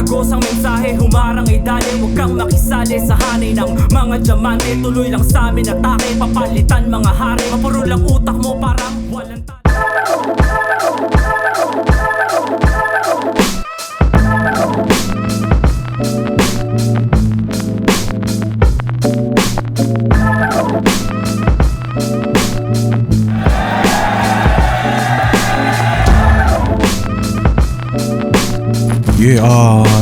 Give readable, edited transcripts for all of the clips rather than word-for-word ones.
Tagos ang mensahe, humarang idali. Huwag kang makisali sa hanay ng mga diamante. Tuloy lang sa amin atake, papalitan mga hari. Mapuro lang utak mo parang walang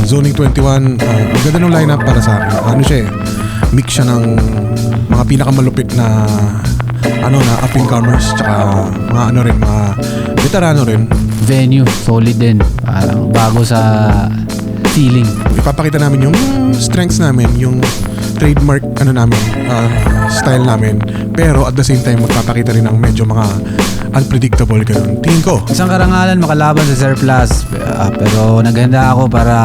Zoning 21, ang ganda ng lineup para sa akin. Ano siya mix siya ng mga pinakamalupit na up and comers, tsaka mga veterano rin. Venue, solid din. Parang bago sa feeling. Ipapakita namin yung strengths namin, yung trademark style namin. Pero at the same time, magpapakita rin ng medyo mga unpredictable ganun. Tingin ko. Isang karangalan makalaban sa Surplus. Pero naghanda ako para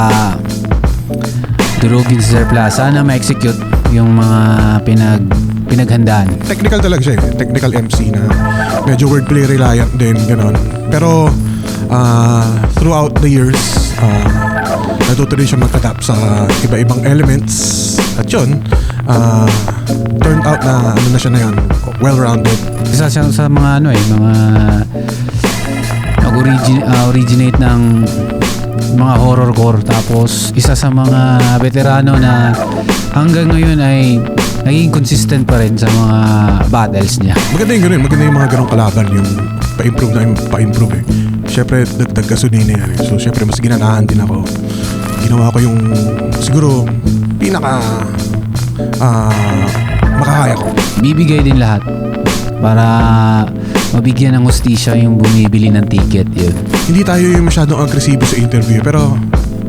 durugin sa Surplus. Sana ma-execute yung mga pinaghandaan. Technical talaga siya eh. Technical MC na medyo wordplay reliant din, ganun. Pero throughout the years, natuto rin siya mag-adapt sa iba-ibang elements. At yun, turned out na na siya na yan, well-rounded. Isa siya sa mga mga originate ng mga horrorcore. Tapos isa sa mga veterano na hanggang ngayon ay naging consistent pa rin sa mga battles niya. Maganda yung ganun, maganda yung mga ganong kalaban, yung pa-improve eh. Siyempre, dagdag gasolina yan eh. So, siyempre, mas ginanahan din ako. Ginawa ko yung, siguro, pinaka makakaya ko. Bibigay din lahat para mabigyan ng hustisya yung bumibili ng ticket. Yun. Hindi tayo yung masyadong agresibo sa interview, pero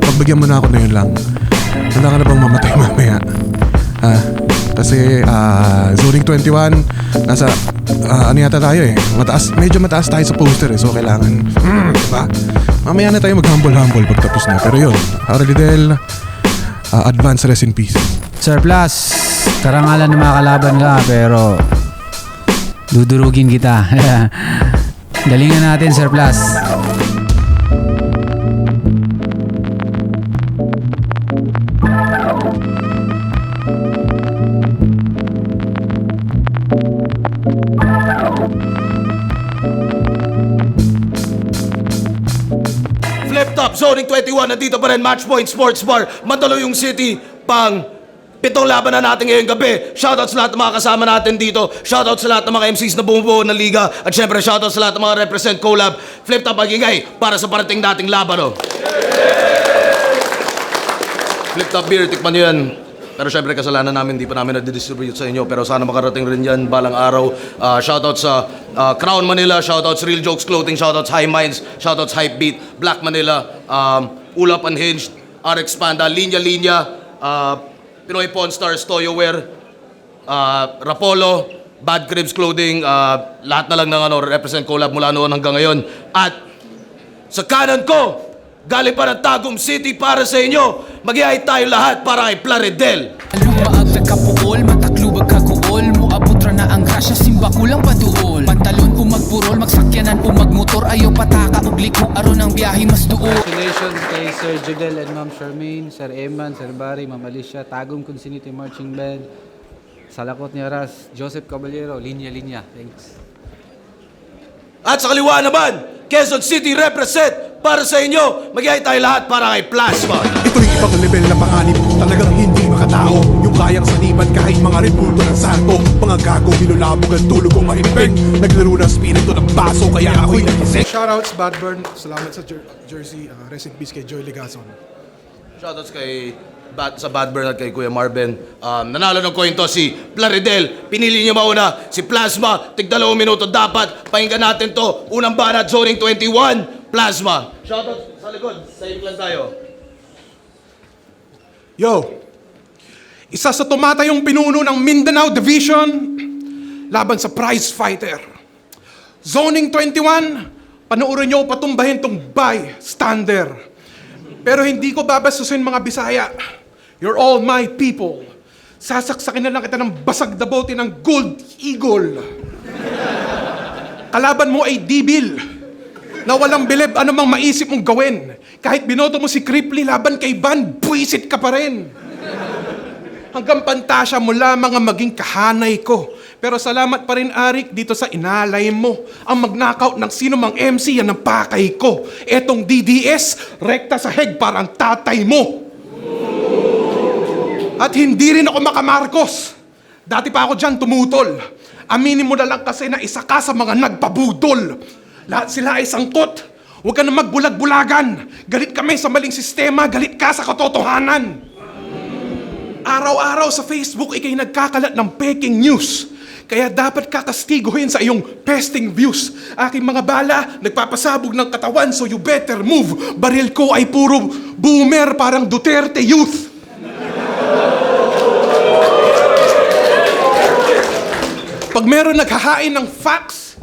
pagbagyan mo na ako na yun lang. Handa ka na bang mamatay mamaya? Kasi Zoning 21, nasa ano yata tayo eh. Medyo mataas tayo sa poster eh. So kailangan, diba? Mamaya na tayo mag-humble pagtapos na. Pero yun, Aurelidel, advance rest in peace. Surplus, karangalan na makakalaban ka pero dudurugin kita. Galingan natin, Surplus. Flip Top, Zoning 21, nandito pa rin, Matchpoint Sports Bar, Mandaluyong City, pang 7 laban na natin ngayong gabi. Shoutout sa lahat ng mga kasama natin dito. Shoutout sa lahat ng mga MCs na bumubuo ng liga. At syempre, shoutout sa lahat ng mga represent collab. Flip Top, magingay para sa parating nating laban. Oh. Flip Top beer, tikman nyo yan. Pero syempre, kasalanan namin, di pa namin na-distribute sa inyo. Pero sana makarating rin yan balang araw. Shoutout sa Crown Manila, shoutout sa Real Jokes Clothing, shoutout sa High Minds, shoutout sa Hypebeat, Black Manila, Ulap Unhinged, RX Panda, Linya Linya, Pinoy Pawn Stars, Toyoware, Rapolo, Bad Cribs Clothing, lahat na lang ng represent collab mula noon hanggang ngayon. At sa kanan ko, galing pa ng Tagum City para sa inyo, mag-iay tayo lahat para kay Plaridel. Lumaag na kapuol, mataklubag kaguol, muabutra na ang grasya, simba kulang paduol. Pantalon umagpurol, magsakyanan umagmotor, ayaw pataka, ugliko, aron ang biyahe mas duol. Congratulations kay Sir Judel and Ma'am Charmaine, Sir Eman, Sir Barry, Ma'am Alicia, Tagum Consinity Marching Band, Salakot ni Aras, Joseph Caballero, Linya Linya. Thanks. At sa kaliwa naman, Quezon City represent para sa inyo, mag-iay tayo lahat para kay Plasma. Ito'y ibang level na panganib, talagang hindi makatao. Yung kayang saniban kahit mga Red Bull ng santo. Mga gago, binulabog ang tulog kong maimpeng. Naglaro ng spirito ng baso, kaya ako'y nagising. Shoutouts, Bad Burn. Salamat sa jersey. Rest in peace kay Joy Ligason. Shoutouts kay sa Bad Burn at kay Kuya Marvin. Nanalo ng coin to si Plaridel. Pinili niya mauna si Plasma. Tig 2 minuto dapat. Pakinggan natin to. Unang banat, Zoning 21. Plasma. Shoutout sa likod. Sa'yo lang tayo. Yo! Isa sa tumatayong pinuno ng Mindanao Division laban sa prize fighter. Zoning 21, panoorin nyo patumbahin tong bystander. Pero hindi ko babasusin mga Bisaya. You're all my people. Sasaksakin na lang kita ng basag na bote ng Gold Eagle. Kalaban mo ay Dibil. na walang bilib anumang maisip mong gawin. Kahit binoto mo si Cripply laban kay Van, buwisit ka pa rin. Hanggang pantasya mo lamang ang maging kahanay ko. Pero salamat pa rin, Arik, dito sa inalay mo. Ang mag-knockout ng sino mang MC, yan ang pakay ko. Etong DDS, rekta sa head parang tatay mo. At hindi rin ako makamarkos. Dati pa ako dyan tumutol. Aminin mo na lang kasi na isa ka sa mga nagpabudol. Lahat sila ay sangkot. Huwag ka na magbulag-bulagan. Galit kami sa maling sistema, galit ka sa katotohanan. Araw-araw sa Facebook, ikay nagkakalat ng peking news. Kaya dapat kakastiguhin sa iyong pesting views. Aking mga bala, nagpapasabog ng katawan, so you better move. Baril ko ay puro boomer, parang Duterte youth. Pag meron naghahain ng facts,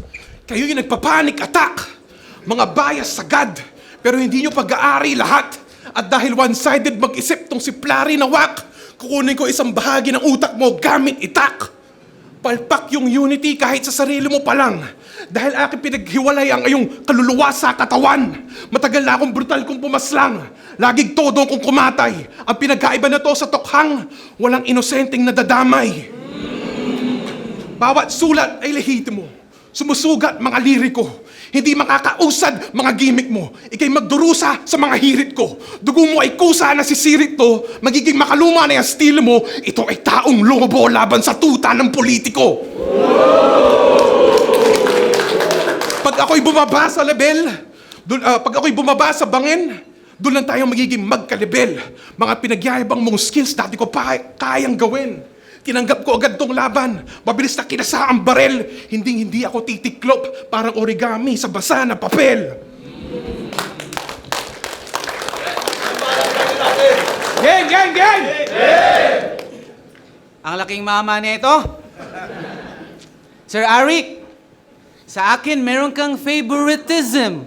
kayo yung nagpapanic attack. Mga bias sagad, pero hindi nyo pag-aari lahat. At dahil one-sided mag-isip tong si Plari na wak, kukunin ko isang bahagi ng utak mo gamit itak. Palpak yung unity kahit sa sarili mo pa lang. Dahil aking pinaghiwalay ang iyong kaluluwa sa katawan. Matagal na akong brutal kong pumaslang. Laging todo kong kumatay. Ang pinagkaiba na to sa tokhang, walang inosenteng nadadamay. Bawat sulat ay lehitimo. Sumusugat mga liriko. Hindi makakausad mga gimmick mo. Ikay magdurusa sa mga hirit ko. Dugo mo ay kusa na sisirit to. Magiging makaluma na yung estilo mo. Ito ay taong lobo laban sa tuta ng politiko. Pag ako'y bumaba sa level, pag ako'y bumaba sa bangin, doon lang tayo magiging magkalibel. Mga pinagyayabang mong skills dati ko pa kayang gawin. Tinanggap ko agad tong laban. Mabilis na kinasa ang barel. Hindi ako titiklop. Parang origami sa basa na papel. Gang, gang, gang! Ang laking mama nito. Sir Arik, sa akin meron kang favoritism.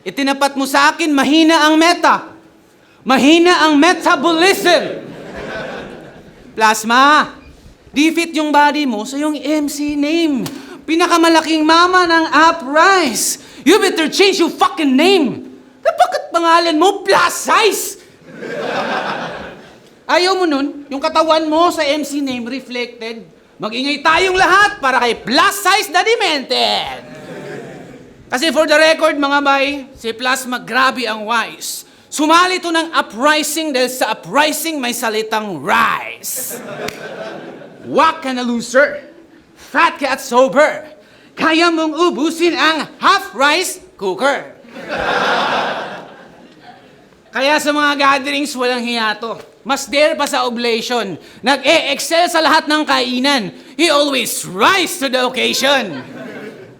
Itinapat mo sa akin, mahina ang meta. Mahina ang metabolism. Plasma, di-fit yung body mo sa yung MC name. Pinakamalaking mama ng Uprise. You better change your fucking name. Bakit pangalan mo plus size? Ayaw mo nun, yung katawan mo sa MC name reflected. Mag-ingay tayong lahat para kay plus size na demented. Kasi for the record mga bay, si Plasma grabe ang wise. Sumali to ng uprising dahil sa uprising may salitang rise. Wak ka na loser, fat ka at sober. Kaya mong ubusin ang half-rice cooker. Kaya sa mga gatherings walang hiyato. Mas dare pa sa oblation. Nag-e-excel sa lahat ng kainan. He always rise to the occasion.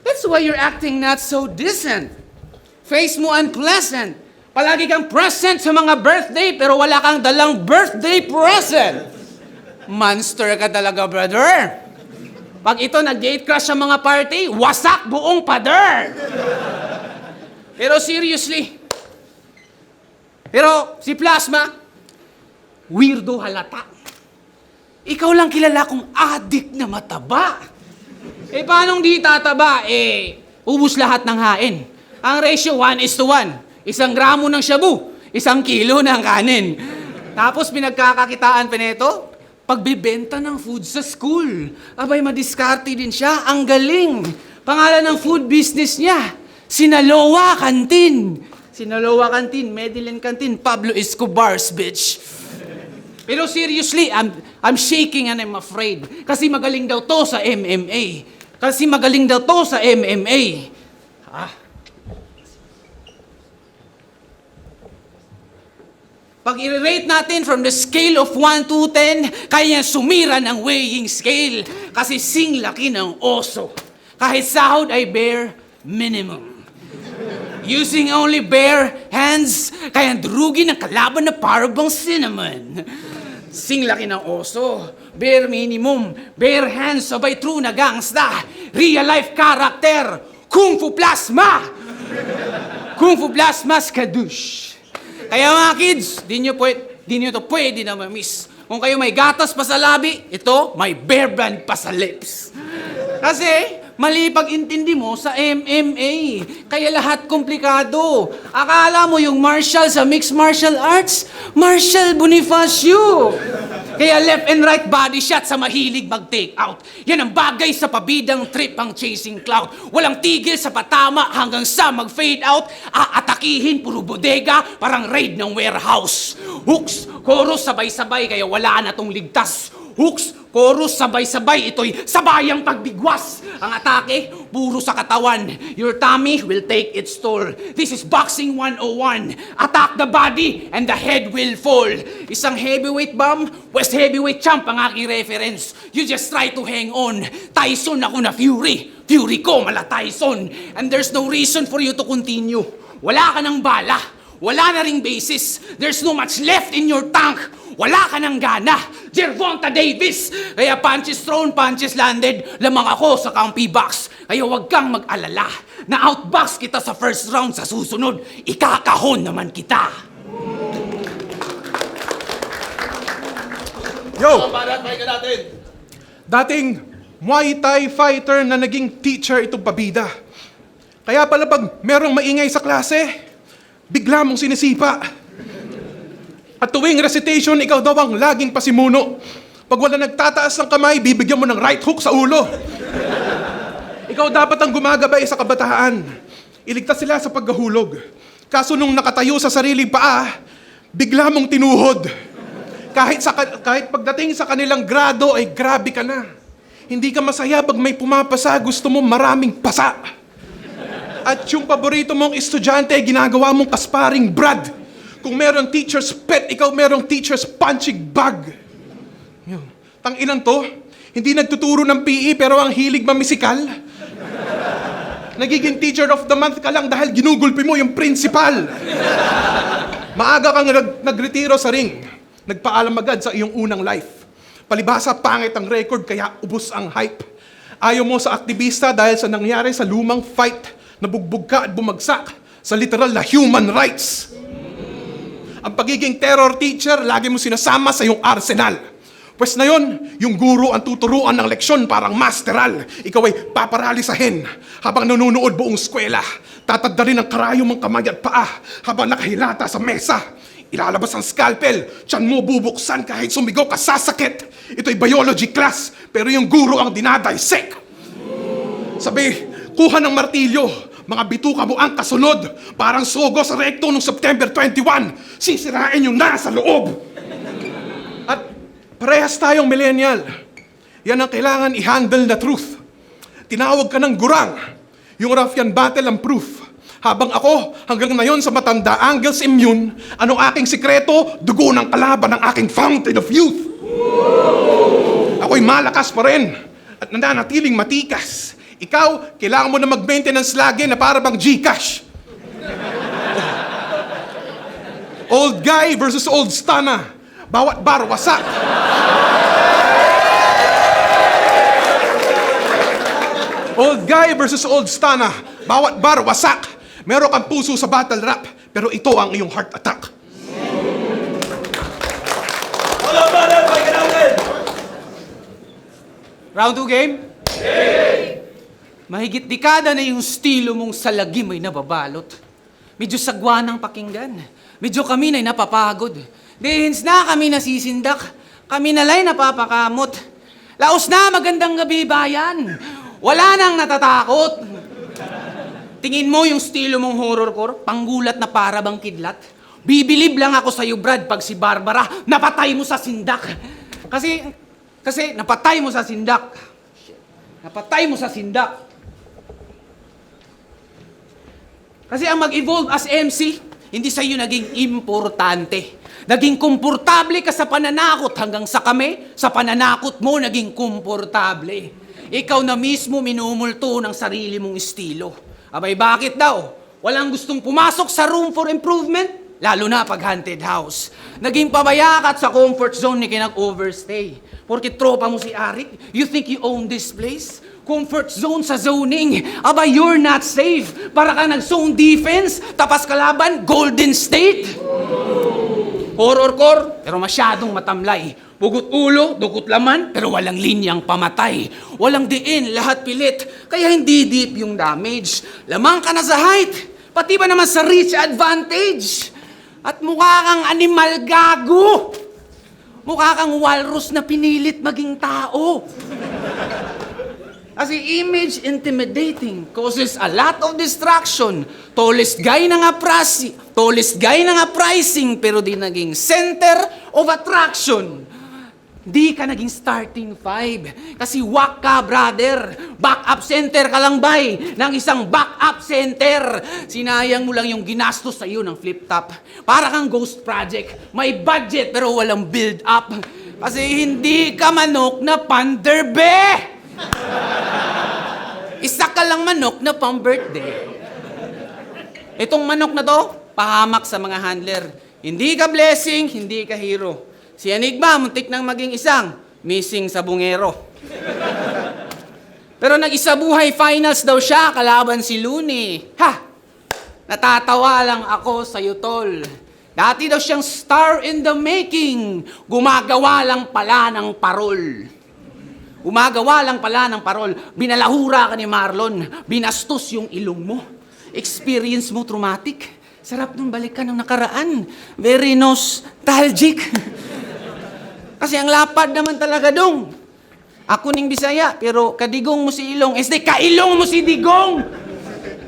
That's why you're acting not so decent. Face mo unpleasant. Palagi kang present sa mga birthday pero wala kang dalang birthday present. Monster ka talaga, brother. Pag ito nag-gate crash sa mga party, wasak buong pader. Pero seriously, si Plasma, weirdo halata. Ikaw lang kilala kong addict na mataba. Paano di tataba? Ubus lahat ng hain. Ang ratio 1:1. 1 gramo ng shabu, 1 kilo ng kanin. Tapos pinagkakakitaan pa nito, pagbibenta ng food sa school. Abay, madiskarte din siya. Ang galing. Pangalan ng food business niya, Sinaloa Canteen. Sinaloa Canteen, Medellin Canteen, Pablo Escobar's bitch. Pero seriously, I'm shaking and I'm afraid. Kasi magaling daw to sa MMA. Pag i-rate natin from the scale of 1 to 10, kaya sumira ng weighing scale. Kasi sing laki ng oso. Kahit sahod ay bare minimum. Using only bare hands, kaya drugi ng kalaban na parang cinnamon. Sing laki ng oso, bare minimum, bare hands, sabay true na gangsta. Real life character, Kung Fu Plasma! Kung Fu Plasma's kadush. Kaya mga kids, di nyo to pwede na ma-miss. Kung kayo may gatas pa sa labi, ito may bear brand pa sa lips. Kasi, Mali pag-intindi mo sa MMA. Kaya lahat komplikado. Akala mo yung martial sa mixed martial arts, Martial Bonifacio. Kaya left and right body shot sa mahilig mag-take out. Yan ang bagay sa pabidang trip ang chasing cloud. Walang tigil sa patama hanggang sa mag-fade out. Aatakihin, puro bodega, parang raid ng warehouse. Hooks, chorus, sabay-sabay, kaya wala na tong ligtas. Hooks, chorus, sabay-sabay, ito'y sabayang pagbigwas. Ang atake, puro sa katawan. Your tummy will take its toll. This is Boxing 101. Attack the body and the head will fall. Isang heavyweight bomb, West heavyweight champ ang aking reference. You just try to hang on. Tyson ako na Fury. Fury ko, mala Tyson. And there's no reason for you to continue. Wala ka ng bala. Wala na ring basis. There's no much left in your tank. Wala ka ng gana. Gervonta Davis. Kaya punches thrown, punches landed. Lamang ako sa Campi box. Kaya huwag kang mag-alala. Na outbox kita sa first round, sa susunod. Ikakahon naman kita. Yo! Dating Muay Thai fighter na naging teacher itong pabida. Kaya pala pag merong maingay sa klase, bigla mong sinisipa. At tuwing recitation, ikaw daw ang laging pasimuno. Pag wala nagtataas ng kamay, bibigyan mo ng right hook sa ulo. Ikaw dapat ang gumagabay sa kabataan. Iligtas sila sa paghahulog. Kaso nung nakatayo sa sariling paa, bigla mong tinuhod. Kahit pagdating sa kanilang grado, ay grabe ka na. Hindi ka masaya pag may pumapasa, gusto mo maraming pasa. At yung paborito mong estudyante, ginagawa mong kasparing Brad. Kung meron teacher's pet, ikaw merong teacher's punching bag. Yun. Tang-inan to, hindi nagtuturo ng PE pero ang hilig mamisikal. Nagiging teacher of the month ka lang dahil ginugulpi mo yung principal. Maaga kang nagretiro sa ring. Nagpaalam agad sa iyong unang life. Palibhasa, pangit ang record kaya ubos ang hype. Ayaw mo sa aktivista dahil sa nangyari sa lumang fight. Nabugbog ka at bumagsak sa literal na human rights. Ang pagiging terror teacher, lagi mo sinasama sa iyong arsenal. Pwes na yon, yung guro ang tuturuan ng leksyon parang masteral. Ikaw ay paparalisahin habang nanonood buong eskwela. Tatadalin ang karayom ang kamay at paa habang nakahilata sa mesa. Ilalabas ang scalpel, tiyan mo bubuksan kahit sumigaw ka sasakit. Ito'y biology class, pero yung guro ang dinadissect. Sabi, kuha ng martilyo. Mga bituka mo ang kasunod. Parang sogo sa rekto noong September 21. Sisirain yung nasa loob. At parehas tayong millennial. Yan ang kailangan i-handle na truth. Tinawag ka ng gurang. Yung ruffian battle ang proof. Habang ako, hanggang ngayon sa matanda, Angles immune, anong aking sikreto? Dugo ng kalaban ng aking fountain of youth. Ako'y malakas pa rin at nananatiling matikas. Ikaw, kailangan mo na mag-maintenance lagi na para bang Gcash. Old guy versus old stana. Bawat bar, wasak. Old guy versus old stana. Bawat bar, wasak. Meron kang puso sa battle rap, pero ito ang iyong heart attack. Round 2 game? Mahigit dekada na yung estilo mong salagim ay nababalot. Medyo sagwa ng pakinggan. Medyo kami na'y napapagod. Dehins na kami nasisindak. Kami nala'y napapakamot. Laos na, magandang gabi bayan. Wala nang natatakot. Tingin mo yung estilo mong horrorcore, panggulat na para bang kidlat. Bibilib lang ako sa'yo, Brad, pag si Barbara napatay mo sa sindak. Kasi napatay mo sa sindak. Napatay mo sa sindak. Kasi ang mag-evolve as MC, hindi sa'yo naging importante. Naging komportable ka sa pananakot hanggang sa kami, sa pananakot mo naging komportable. Ikaw na mismo minumulto ng sarili mong estilo. Abay, bakit daw? Walang gustong pumasok sa room for improvement? Lalo na pag haunted house. Naging pabayakat sa comfort zone ni kinag-overstay. Porque tropa mo si Arik, you think you own this place? Comfort zone sa zoning. Aba, you're not safe. Para ka nag-zone defense, tapas kalaban, Golden State. Horrorcore, pero masyadong matamlay. Bugot ulo, dugot laman, pero walang linyang pamatay. Walang diin, lahat pilit. Kaya hindi deep yung damage. Lamang ka na sa height, pati ba naman sa reach advantage? At mukha kang animal gago. Mukha kang walrus na pinilit maging tao. Kasi image intimidating causes a lot of distraction. Tallest guy na nga pricing, pero di naging center of attraction. Di ka naging starting five. Kasi wak ka, brother. Backup center ka lang, bay, ng isang backup center. Sinayang mo lang yung ginastos sa'yo ng flip-top. Para kang ghost project. May budget pero walang build-up. Kasi hindi ka manok na panderbe. Isa ka lang manok na pang-birthday. Itong manok na to, pahamak sa mga handler. Hindi ka blessing, hindi ka hero. Si Enigma, muntik nang maging isang missing sa bungero. Pero nag-isa buhay finals daw siya, kalaban si Looney. Ha! Natatawa lang ako sa'yo, tol. Dati daw siyang star in the making. Gumagawa lang pala ng parol. Binalahura ka ni Marlon. Binastos yung ilong mo. Experience mo traumatic. Sarap nung balikan ng nakaraan. Very nostalgic. Kasi ang lapad naman talaga dong. Ako ning Bisaya, pero kadigong mo si Ilong. Kailong mo si Digong!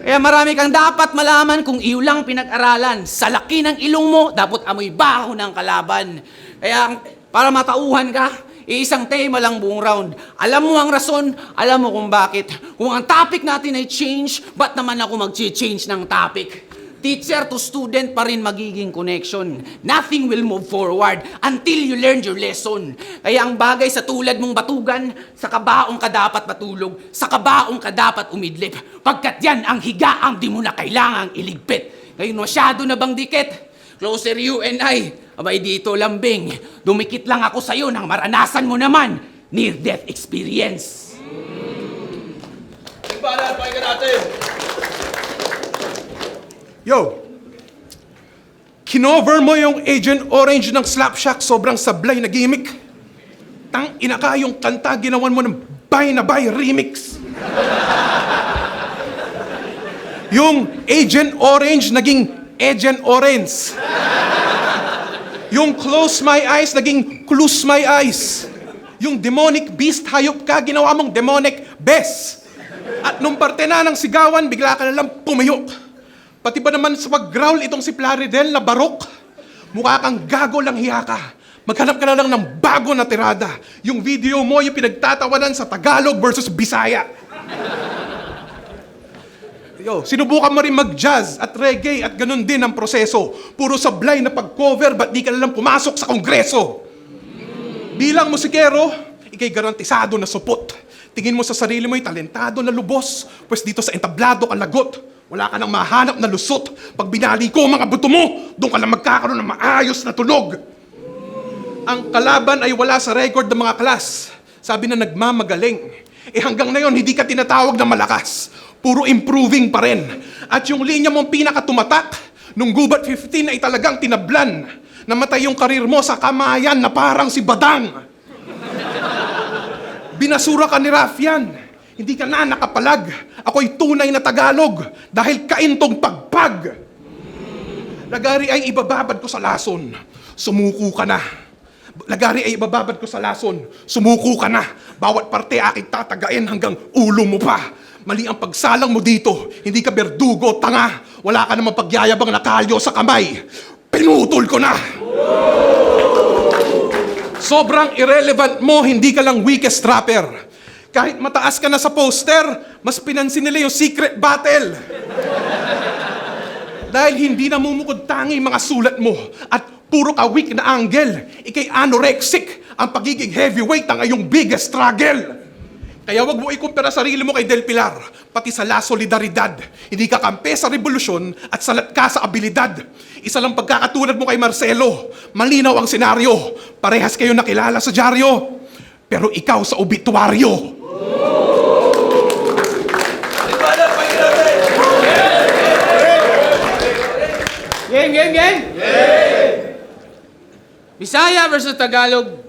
Kaya marami kang dapat malaman kung iyo lang pinag-aralan. Sa laki ng ilong mo, dapat amoy baho ng kalaban. Kaya para matauhan ka, isang tema lang buong round. Alam mo ang rason, alam mo kung bakit. Kung ang topic natin ay change, ba't naman ako mag-change ng topic? Teacher to student pa rin magiging connection. Nothing will move forward until you learn your lesson. Kaya ang bagay sa tulad mong batugan, sa kabaong ka dapat matulog, sa kabaong ka dapat umidlip. Pagkat yan ang higaang di mo na kailangang iligpit. Ngayon masyado na bang dikit? Closer you and I. Abay dito lambing. Dumikit lang ako sa'yo nang maranasan mo naman near-death experience. Tigbanan, pakinggan natin. Yo! Kinover mo yung Agent Orange ng Slapshot, sobrang sablay na gimmick. Tang ina ka, yung kanta ginawan mo ng Buy na Buy remix. Yung Agent Orange naging Agent Orange. Yung Close My Eyes naging Close My Eyes. Yung Demonic Beast hayop ka, ginawa mong Demonic Best. At nung parte na ng sigawan, bigla ka na lang pumiyok. Pati ba naman sa pag-growl itong si Plaridel na barok? Mukha kang gago lang hiya ka. Maghanap ka na lang ng bago na tirada. Yung video mo yung pinagtatawanan sa Tagalog versus Bisaya. Yo, sinubukan mo rin mag-jazz at reggae at ganun din ang proseso. Puro sablay na pag-cover, ba't di ka na lang pumasok sa kongreso? Bilang musikero, ikay garantisado na supot. Tingin mo sa sarili mo'y talentado na lubos, pues dito sa entablado ka lagot. Wala ka nang mahanap na lusot. Pag binali ko mga buto mo, doon ka lang magkakaroon ng maayos na tunog. Ang kalaban ay wala sa record ng mga klas. Sabi na nagmamagaling. Hanggang ngayon, hindi ka tinatawag na malakas. Puro improving pa rin. At yung linya mong pinakatumatak, nung Gubat 15 ay talagang tinablan. Namatay yung karir mo sa kamayan na parang si Badang. Binasura ka ni Rafian. Hindi ka na nakapalag. Ako'y tunay na Tagalog dahil kaintong pagpag. Lagari ay ibababad ko sa lason. Sumuko ka na. Lagari ay ibababad ko sa lason. Sumuko ka na. Bawat parte aking tatagain hanggang ulo mo pa. Mali ang pagsalang mo dito. Hindi ka berdugo, tanga. Wala ka namang pagyayabang na kalyo sa kamay. Pinutol ko na. Sobrang irrelevant mo, hindi ka lang weakest rapper. Kahit mataas ka na sa poster, mas pinansin nila yung secret battle. Dahil hindi namumukod tangi mga sulat mo at puro ka weak na angle. Ikay anorexic, ang pagiging heavyweight ang iyong biggest struggle. Kaya wag mo ikumpara sarili mo kay Del Pilar, pati sa La Solidaridad. Hindi ka kampe sa revolusyon at salat ka sa abilidad. Isa lang pagkakatulad mo kay Marcelo. Malinaw ang senaryo. Parehas kayo nakilala sa dyaryo. Pero ikaw sa obituaryo. Gang! Bisaya versus Tagalog.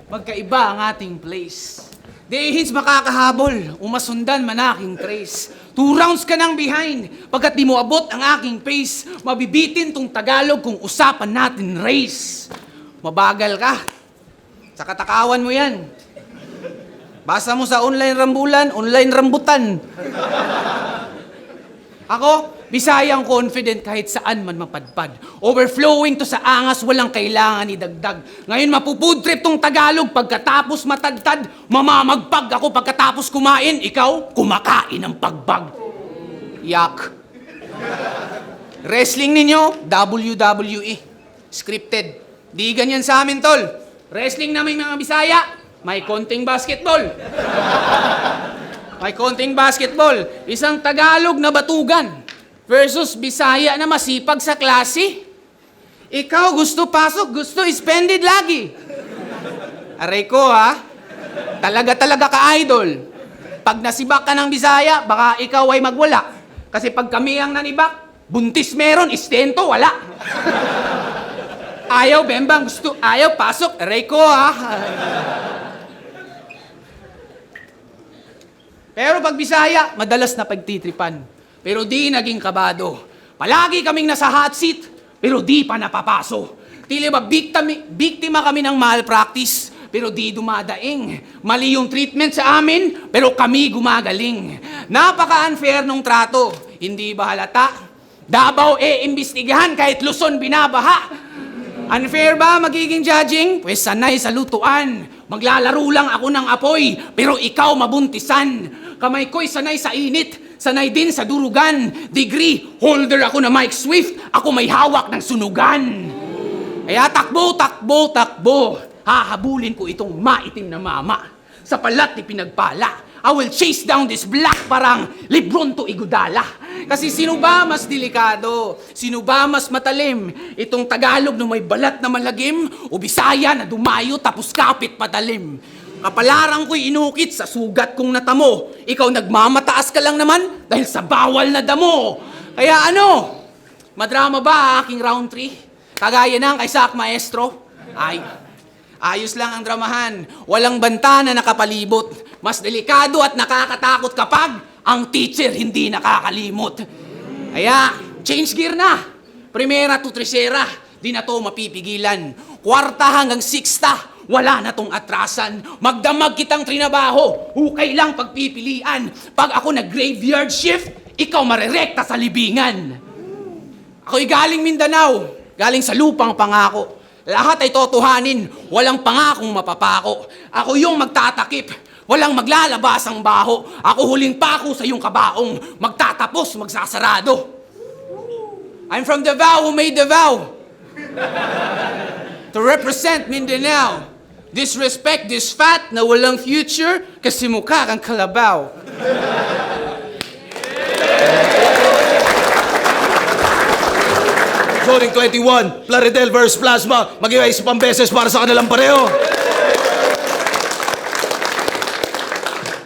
magkaiba ang ating place. Dehins makakahabol, umasundan man aking trace. 2 rounds ka nang behind, pagkat di mo abot ang aking pace. Mabibitin tong Tagalog kung usapan natin race. Mabagal ka, sa katakawan mo yan. Basa mo sa online rambulan, online rambutan. Ako, Bisayang confident kahit saan man mapadpad. Overflowing to sa angas, walang kailangan idagdag. Ngayon mapufood trip tong Tagalog, pagkatapos matagtad, mamamagpag ako pagkatapos kumain, ikaw, kumakain ng pagbag. Yak. Wrestling ninyo, WWE. Scripted. Di ganyan sa amin, tol. Wrestling namin mga Bisaya, may konting basketball. May konting basketball. Isang Tagalog na batugan versus Bisaya na masipag sa klase. Ikaw gusto pasok, gusto spended lagi. Aray ko ha, talaga ka idol. Pag nasibak ka ng Bisaya, baka ikaw ay magwala. Kasi pag kami ang nanibak, buntis meron, istento wala. Ayaw, bembang, gusto, ayaw, pasok, aray ko ha. Pero pag Bisaya, madalas na pagtitripan. Pero di naging kabado. Palagi kaming nasa hot seat, pero di pa napapaso. Tila ba biktima kami ng malpractice, pero di dumadaing. Mali yung treatment sa amin, pero kami gumagaling. Napaka-unfair nung trato. Hindi ba halata? Davao imbestigahan kahit Luzon binabaha. Unfair ba magiging judging? Pwes sanay sa lutuan. Maglalaro lang ako ng apoy, pero ikaw mabuntisan. Kamay ko'y sanay sa init, sanay din sa durugan. Degree, holder ako na Mike Swift, ako may hawak ng sunugan. Kaya takbo, hahabulin ko itong maitim na mama. Sa palat ni pinagpala, I will chase down this black parang Lebron to Igudala. Kasi sino ba mas delikado? Sino ba mas matalim? Itong Tagalog na may balat na malagim o Bisaya na dumayo tapos kapit patalim? Kapalarang ko'y inukit sa sugat kong natamo. Ikaw nagmamataas ka lang naman dahil sa bawal na damo. Kaya ano? Madrama ba aking round 3? Kagaya ng kay Sak Maestro? Ay, ayos lang ang dramahan. Walang banta na nakapalibot. Mas delikado at nakakatakot kapag ang teacher hindi nakakalimot. Kaya, change gear na. Primera to tercera, di na to mapipigilan. Kwarta hanggang sixta, wala na tong atrasan. Magdamag kitang trinabaho, hukay lang pagpipilian. Pag ako nag-graveyard shift, ikaw marerekta sa libingan. Ako'y galing Mindanao, galing sa lupang pangako. Lahat ay totohanin, walang pangakong mapapako. Ako yung magtatakip, walang maglalabas ang baho. Ako huling pako sa iyong kabaong, magtatapos, magsasarado. I'm from Davao who made the vow to represent Mindanao. Disrespect this fat na walang future kasi mukha kang kalabaw. Zoning 21, Plaridel versus Plasma. Mag-iway isa pang beses para sa kanilang pareho.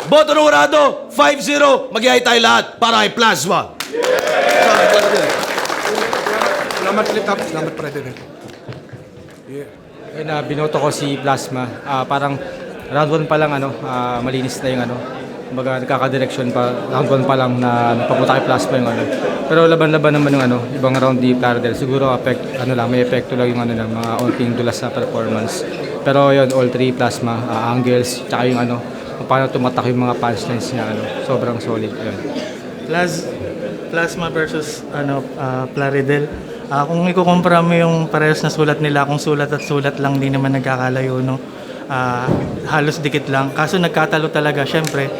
Boto ng urado, 5-0. Mag-iway tayo lahat para kay Plasma. Salamat ulit, Tap. Salamat, President. Ayun, binoto ko si Plasma. Parang round 1 pa lang malinis na yung kumbaga nagkaka-direction pa. Round 1 pa lang na papunta kay Plasma yung Pero laban-laban naman yung ibang round di Plaridel. Siguro may epekto lang yung ng mga onting dulas sa performance. Pero yun, all 3 Plasma, angles, tsaka yung kung paano tumatak yung mga punchlines niya, sobrang solid yun. Plasma versus Plaridel. Kung ikukumpara mo yung parehas na sulat nila, kung sulat at sulat lang, di naman nagkakalayo, no? Halos dikit lang. Kaso nagkatalo talaga, syempre,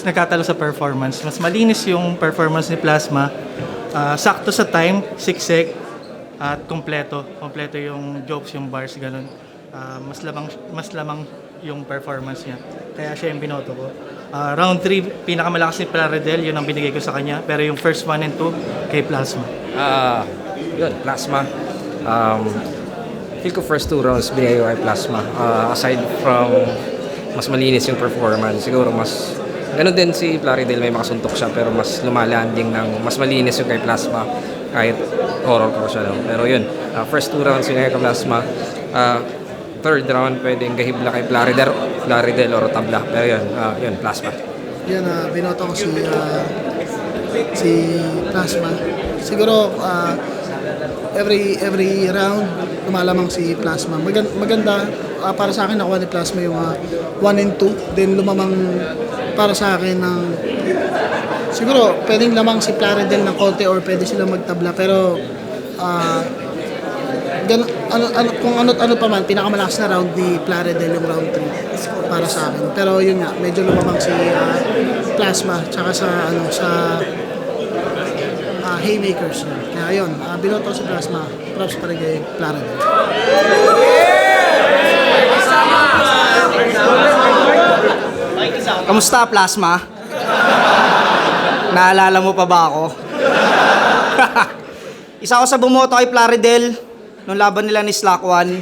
nagkatalo sa performance. Mas malinis yung performance ni Plasma. Sakto sa time, siksik, at kompleto. Kompleto yung jokes, yung bars, ganun. Mas lamang yung performance niya. Kaya siya yung binoto ko. Round 3, pinakamalakas ni Plaridel, yun ang binigay ko sa kanya. Pero yung first 1 and 2, kay Plasma. Yun, Plasma. Feel ko first 2 rounds binigay ko kay Plasma. Aside from mas malinis yung performance, siguro mas ganun din si Plaridel, may makasuntok siya pero mas lumalanding ng mas malinis yung kay Plasma kahit horror ko siya. No? Pero yun, first 2 rounds binigay kay Plasma. third round, pwedeng gahibla kay Plaridel or Tabla. Pero yun, Plasma. Yan, binoto ko si Plasma. Siguro, every round, lumalamang si Plasma. Maganda, para sa akin, nakuha ni Plasma yung 1 and 2. Then lumamang para sa akin ng siguro pwedeng lamang si Plaridel ng konti or pwede sila magtabla, pero kung ano pa man, pinakamalakas na round ni Plaridel yung round 3 para sa akin. Pero yun nga, medyo lumamang si Plasma tsaka sa Haymakers. Kaya yun, binoto si Plasma. Props pa rin kay Plaridel. Kamusta, Plasma? Naalala mo pa ba ako? Isa ako sa bumoto kay Plaridel nung laban nila ni Slack One.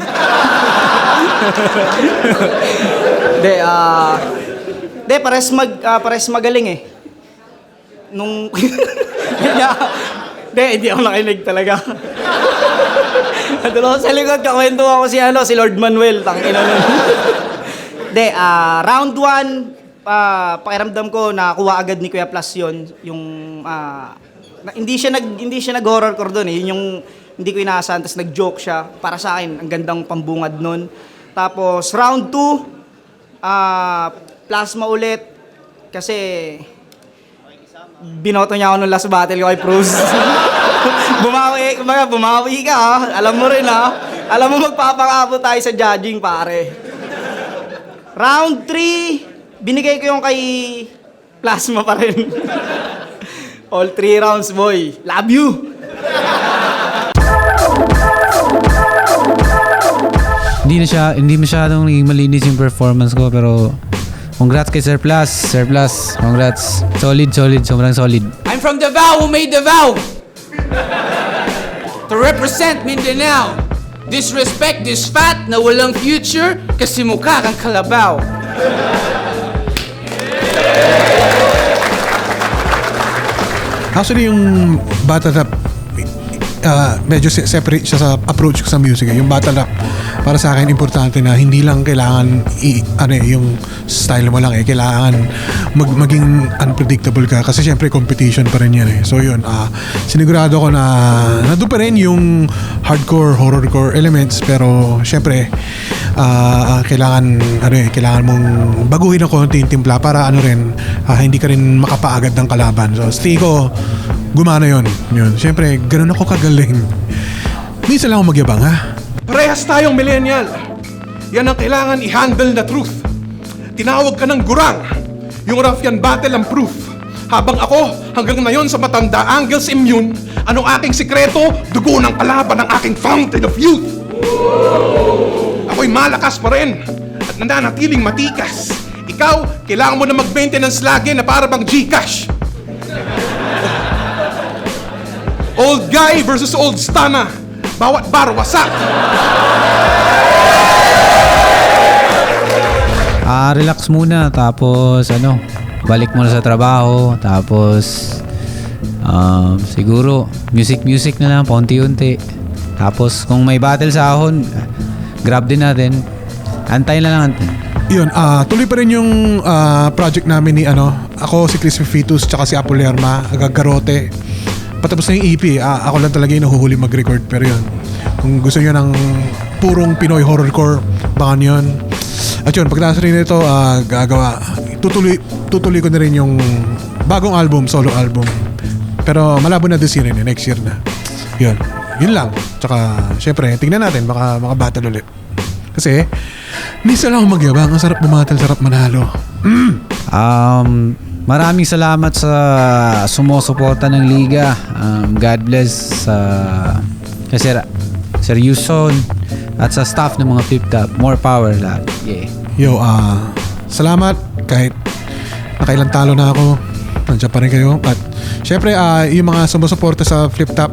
Pares magaling eh. Nung hindi ako nakinig talaga. Dulo sa likod, kakwento ako si Lord Manuel, tangina nun. Round 1, pakiramdam ko nakuha agad ni Kuya Plus yun. Yung hindi siya nag-horror core doon eh. Yun yung hindi ko inaasahan, tapos nag-joke siya. Para sa akin, ang gandang pambungad nun. Tapos round 2, Plasma ulit. Kasi binoto niya ako nung last battle ko kay Pruz. Bumawi ka ha. Alam mo rin ha. Alam mo magpapakabot tayo sa judging pare. Round 3, binigay ko yung kay Plasma pa rin. All 3 rounds, boy. Love you! Hindi masyadong naging malinis yung performance ko, pero congrats kay Sir Plus. Sir Plus, congrats. Solid. Sobrang solid. I'm from Davao who made the vow to represent Mindanao. Disrespect this fat na walang future kasi mukha kang kalabaw. Actually, yung battle rap, medyo separate siya sa approach ko sa music. Yung battle rap, para sa akin, importante na hindi lang kailangan yung style mo lang eh. Kailangan maging unpredictable ka kasi syempre competition pa rin yan eh. So yun, sinigurado ko na nandun pa rin yung hardcore, horrorcore elements, pero syempre, kailangan mong baguhin ng konti yung timpla para hindi ka rin makapaagad ng kalaban. So stay ko, gumana yun. Syempre, ganun ako kagaling. Minsan lang ako magyabang ha. Parehas tayong millennial. Yan ang kailangan i-handle na truth. Tinawag ka ng gurang. Yung ruffian battle ang proof. Habang ako, hanggang ngayon sa matanda angles immune, anong aking sikreto? Dugo ng kalaban ng aking fountain of youth. Ako'y malakas pa rin at nananatiling matikas. Ikaw, kailangan mo na mag-maintenance lagi na para bang Gcash. Old guy versus old stana. Bawat bar wasak. Relax muna, tapos balik muna sa trabaho, tapos siguro music na lang paunti-unti. Tapos kung may battle sa ahon, grab din natin. Antayin na lang. Yun, tuloy pa rin yung project namin ni ako, si Chris Fifitus, tsaka si Apple Lerma, Agagarote. Patapos na yung EP, ako lang talaga yung nahuhuli mag-record. Pero yun, kung gusto nyo ng purong Pinoy horrorcore, baka yun. At yun, pagkatapos rin ito, tutuloy ko na rin yung bagong album, solo album. Pero malabo na this year, next year na. Yun lang. Tsaka, syempre, tingnan natin, baka makabattle ulit. Kasi, minsan lang ako magyabang, ang sarap bumatal, sarap manalo. Maraming salamat sa sumusuporta ng liga. God bless Sir Yuson at sa staff ng mga Flip Top. More power lahat. Yeah. Salamat kahit nakailang talo na ako. Nandiyan pa rin kayo. At syempre, yung mga sumusuporta sa Flip Top,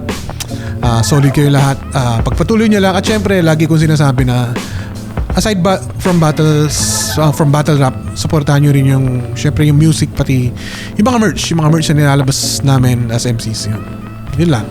solid kayo lahat. Pagpatuloy nyo lang. At syempre, lagi kong sinasabi na aside from battle rap, supportahan nyo rin syempre yung music, pati yung mga merch na nilalabas namin as MCs. Yun lang.